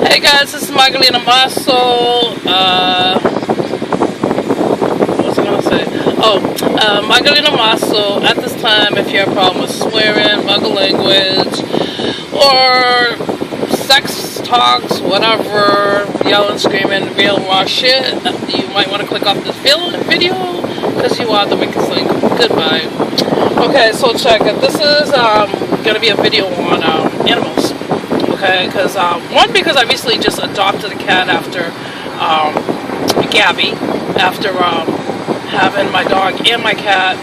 Hey guys, this is Magdalena Masso. What was I gonna say? Magdalena Masso. At this time, if you have a problem with swearing, vulgar language, or sex talks, whatever, yelling, screaming, real raw shit, you might want to click off this video because you are the weakest link. Goodbye. Okay, so check it. This is gonna be a video on animals. Okay, because because I recently just adopted a cat after Gabby, after having my dog and my cat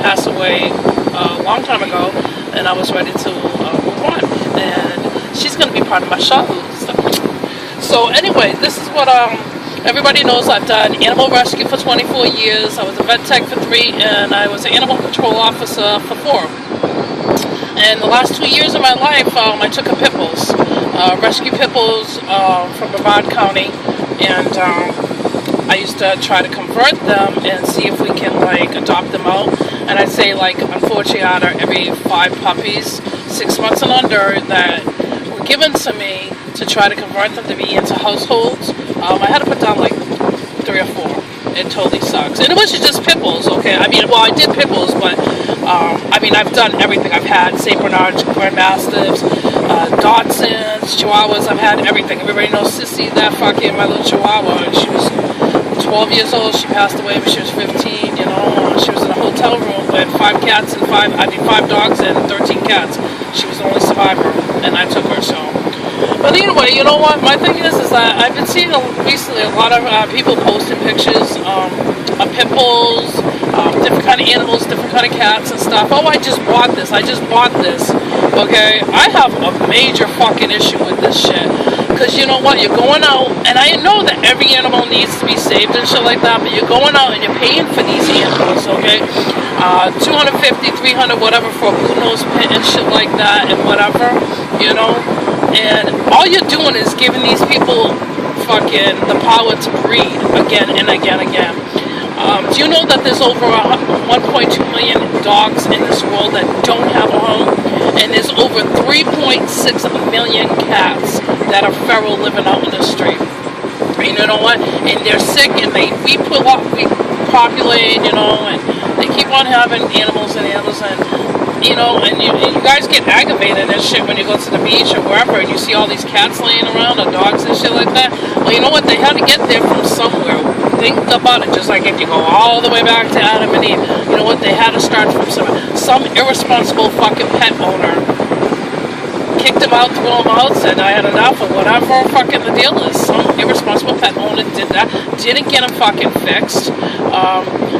pass away a long time ago, and I was ready to move on. And she's going to be part of my show. So anyway, this is what everybody knows. I've done animal rescue for 24 years. I was a vet tech for 3, and I was an animal control officer for 4. And the last 2 years of my life, I took a pit bulls, rescue pit bulls from Brevard County, and I used to try to convert them and see if we can adopt them out. And I'd say unfortunately out of every 5 puppies, 6 months and under, that were given to me to try to convert them to be into households, I had to put down 3 or 4. It totally sucks. And it wasn't just pit bulls, okay? I did pit bulls, but I've done everything. I've had St. Bernards, Grand Mastiffs, Dachshunds, Chihuahuas. I've had everything. Everybody knows Sissy, my little Chihuahua. She was 12 years old. She passed away when she was 15, She was in a hotel room with 5 cats and 5 dogs and 13 cats. She was the only survivor, and I took her, so. But anyway, you know what? My thing is that I've been seeing recently a lot of people posting pictures of pit bulls, different kind of animals, different kind of cats and stuff. Oh, I just bought this. Okay? I have a major fucking issue with this shit. Because you know what? You're going out, and I know that every animal needs to be saved and shit like that, but you're going out and you're paying for these animals, okay? $250, $300, whatever, for a blue nose pit and shit like that, and whatever, And all you're doing is giving these people fucking the power to breed again and again and again. Do you know that there's over 1.2 million dogs in this world that don't have a home? And there's over 3.6 million cats that are feral living out in the street. And you know what? And they're sick, and we populate, and they keep on having animals, and you guys get aggravated and shit when you go to the beach or wherever, and you see all these cats laying around or dogs and shit like that. Well, you know what? They had to get there from somewhere. Think about it, just like if you go all the way back to Adam and Eve, you know what? They had to start from some irresponsible fucking pet owner kicked him out, threw him out, said I had enough, or whatever fucking the deal is. Some irresponsible pet owner did that, didn't get him fucking fixed.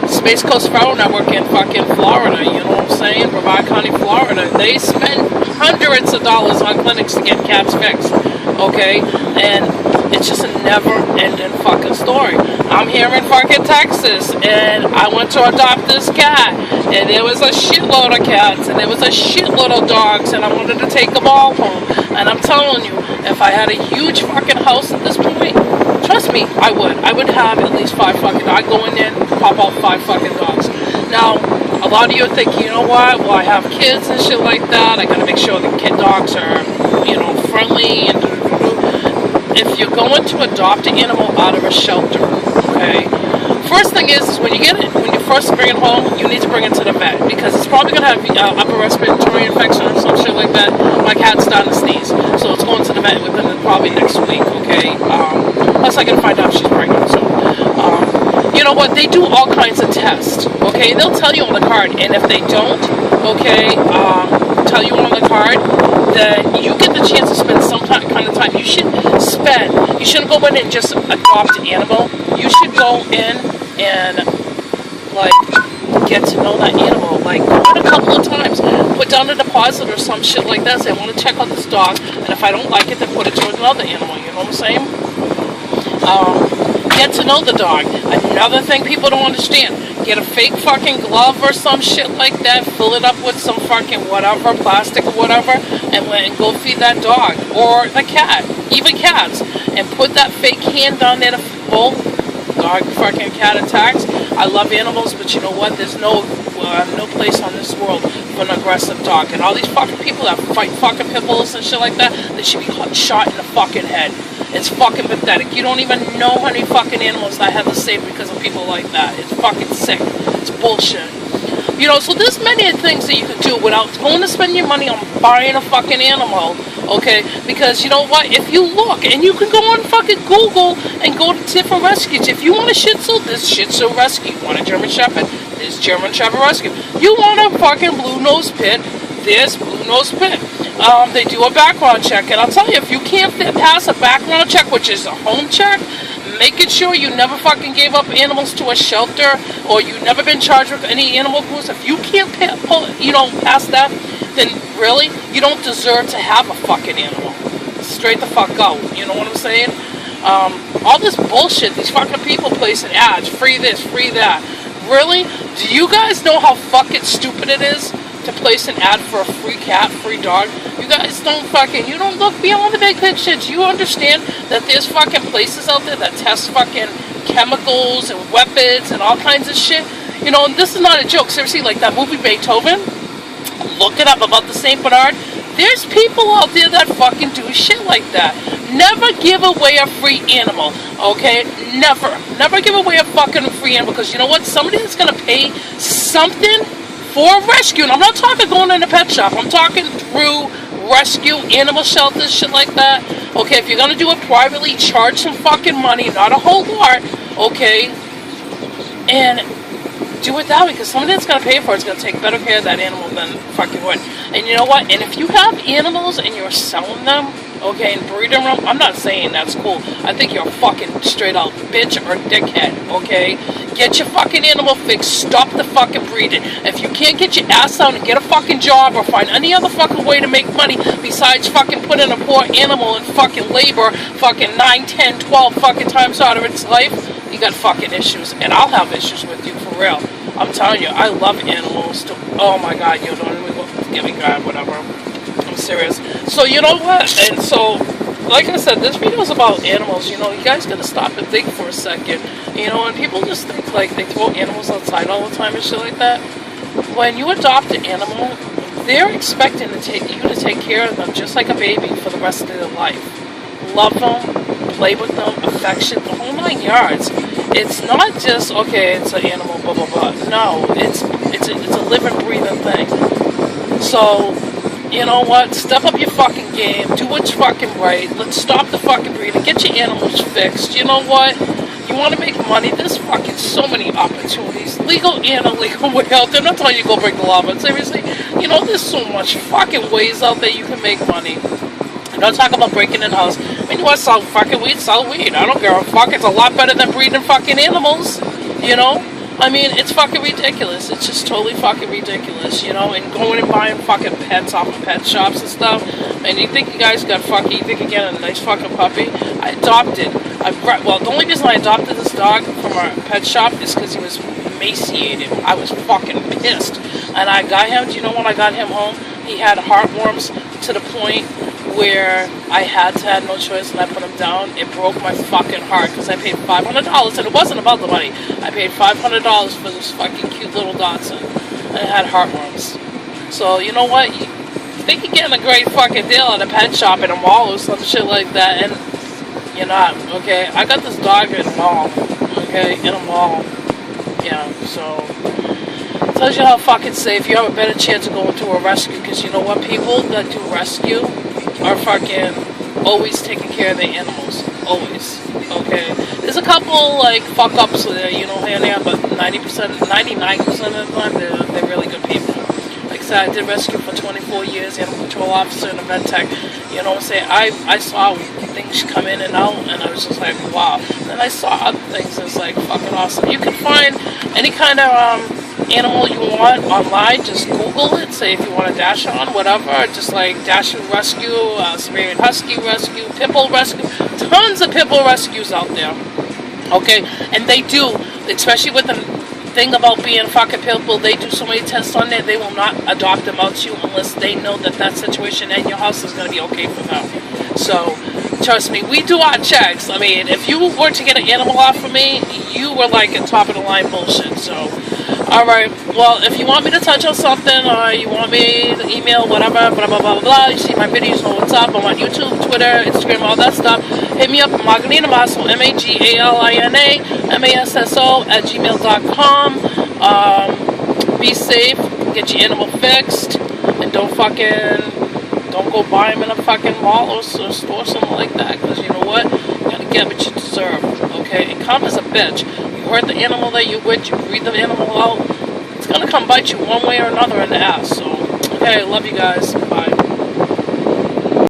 Space Coast Feral Network in fucking Florida, you know what I'm saying? Brevard County, Florida. They spend hundreds of dollars on clinics to get cats fixed, okay? And it's just a never-ending fucking story. I'm here in fucking Texas, and I went to adopt this cat, and there was a shitload of cats, and there was a shitload of dogs, and I wanted to take them all home. And I'm telling you, if I had a huge fucking house at this point, trust me, I would have at least 5 fucking, I'd go in there and pop out 5 fucking dogs. Now, a lot of you are thinking, you know what, well, I have kids and shit like that, I gotta make sure the kid dogs are, friendly, and if you're going to adopt an animal out of a shelter, okay, first thing is when you first bring it home, you need to bring it to the vet, because it's probably going to have upper respiratory infection or some shit like that. My cat's starting to sneeze, so it's going to the vet within probably next week, okay, unless I can find out she's pregnant, so, you know what, they do all kinds of tests, okay, they'll tell you on the card, and if they don't, okay, tell you on the card, that you get the chance to spend some kind of time. You shouldn't go in and just adopt an animal. You should go in and get to know that animal. Go in a couple of times. Put down a deposit or some shit like that. Say, I want to check out this dog, and if I don't like it, then put it towards another animal. You know what I'm saying? Get to know the dog. Another thing people don't understand. Get a fake fucking glove or some shit like that. Fill it up with some fucking whatever, plastic or whatever, and go feed that dog. Or the cat. Even cats. And put that fake hand down there to both dog fucking cat attacks. I love animals, but you know what? There's no place on this world of an aggressive dog. And all these fucking people that fight fucking pit bulls and shit like that, they should be shot in the fucking head. It's fucking pathetic. You don't even know how many fucking animals I had to save because of people like that. It's fucking sick. It's bullshit. You know, so there's many things that you can do without going to spend your money on buying a fucking animal, okay? Because you know what? If you look, and you can go on fucking Google and go to different rescues. If you want a Shih Tzu, there's Shih Tzu Rescue. You want a German Shepherd, there's German Shepherd Rescue. You want a fucking Blue Nose Pit, there's Blue Nose Pit. They do a background check, and I'll tell you, if you can't pass a background check, which is a home check, making sure you never fucking gave up animals to a shelter, or you've never been charged with any animal abuse. If you can't pass that, then really, you don't deserve to have a fucking animal. Straight the fuck out. You know what I'm saying? All this bullshit, these fucking people placing ads, free this, free that. Really? Do you guys know how fucking stupid it is to place an ad for a free cat, free dog? You guys you don't look beyond the big picture. Do you understand that there's fucking places out there that test fucking chemicals and weapons and all kinds of shit? You know, and this is not a joke. Seriously, like that movie Beethoven, look it up about the St. Bernard. There's people out there that fucking do shit like that. Never give away a free animal, okay? Never. Never give away a fucking free animal, because you know what? Somebody that's gonna pay something for a rescue, and I'm not talking going in a pet shop, I'm talking through rescue, animal shelters, shit like that. Okay, if you're gonna do it privately, charge some fucking money, not a whole lot, okay? And do it that way, because somebody that's gonna pay for it is gonna take better care of that animal than fucking would. And you know what? And if you have animals and you're selling them, okay, and breeding them, I'm not saying that's cool. I think you're a fucking straight out bitch or dickhead, okay? Get your fucking animal fixed. Stop the fucking breeding. If you can't get your ass out and get a fucking job or find any other fucking way to make money besides fucking putting a poor animal in fucking labor fucking 9, 10, 12 fucking times out of its life, you got fucking issues. And I'll have issues with you, for real. I'm telling you, I love animals. Oh my god, you don't even give me God, whatever. I'm serious. So you know what? And so, like I said, this video is about animals. You know, you guys gotta stop and think for a second. You know, and people just think like they throw animals outside all the time and shit like that. When you adopt an animal, they're expecting to take care of them just like a baby for the rest of their life. Love them, play with them, affection, the whole 9 yards. It's not just okay, it's an animal, blah blah blah. No, it's a living, breathing thing. So, you know what? Step up your fucking game. Do what's fucking right. Let's stop the fucking breeding. Get your animals fixed. You know what? You want to make money? There's fucking so many opportunities. Legal and illegal way out there. I'm not telling you to go break the law, but seriously, you know, there's so much fucking ways out there you can make money. I'm not talking about breaking in house. I mean, you want to sell fucking weed? Sell weed. I don't give a fuck. It's a lot better than breeding fucking animals. You know? I mean, it's fucking ridiculous. It's just totally fucking ridiculous, you know? And going and buying fucking pets off of pet shops and stuff. And you think you guys got fucking, you think you're getting a nice fucking puppy? I adopted. Well, the only reason I adopted this dog from our pet shop is because he was emaciated. I was fucking pissed. And I got him, do you know when I got him home? He had heartworms to the point where I had no choice, and I put him down. It broke my fucking heart because I paid $500, and it wasn't about the money. I paid $500 for this fucking cute little Dachshund, and it had heartworms. So you know what? You think you're getting a great fucking deal at a pet shop in a mall or some shit like that, and you're not. Okay, I got this dog in a mall. Okay, in a mall. Yeah, so. Tells you how fucking safe. You have a better chance of going to a rescue, because you know what? People that do rescue are fucking always taking care of their animals. Always. Okay? There's a couple, like, fuck-ups there, you know, here and there, but 90%, 99% of the time, they're really good people. Like I said, I did rescue for 24 years, animal control officer and a vet tech. You know what I'm saying? I saw things come in and out, and I was just like, wow. And then I saw other things that's, like, fucking awesome. You can find any kind of, animal you want online. Just Google it, say if you want a Dachshund, whatever, just like Dachshund Rescue, Siberian Husky Rescue, Pit Bull Rescue, tons of Pit Bull rescues out there, okay, and they do, especially with the thing about being a fucking Pit Bull, they do so many tests on there, they will not adopt them out to you unless they know that situation at your house is going to be okay for them. So, trust me, we do our checks. I mean, if you were to get an animal off of me, you were like a top of the line bullshit, so Alright, well, if you want me to touch on something or you want me to email, whatever, blah, blah, blah, blah, you see my videos, know what's up. I'm on YouTube, Twitter, Instagram, all that stuff. Hit me up at Magdalena Masso, Magalina, MASSO at gmail.com. Be safe, get your animal fixed, and don't go buy them in a fucking mall or store, something like that, because you know what? You gotta get what you deserve, okay? And karma's a bitch. You hurt the animal that you with, you breed the animal out, it's gonna come bite you one way or another in the ass. So, okay, love you guys. Bye.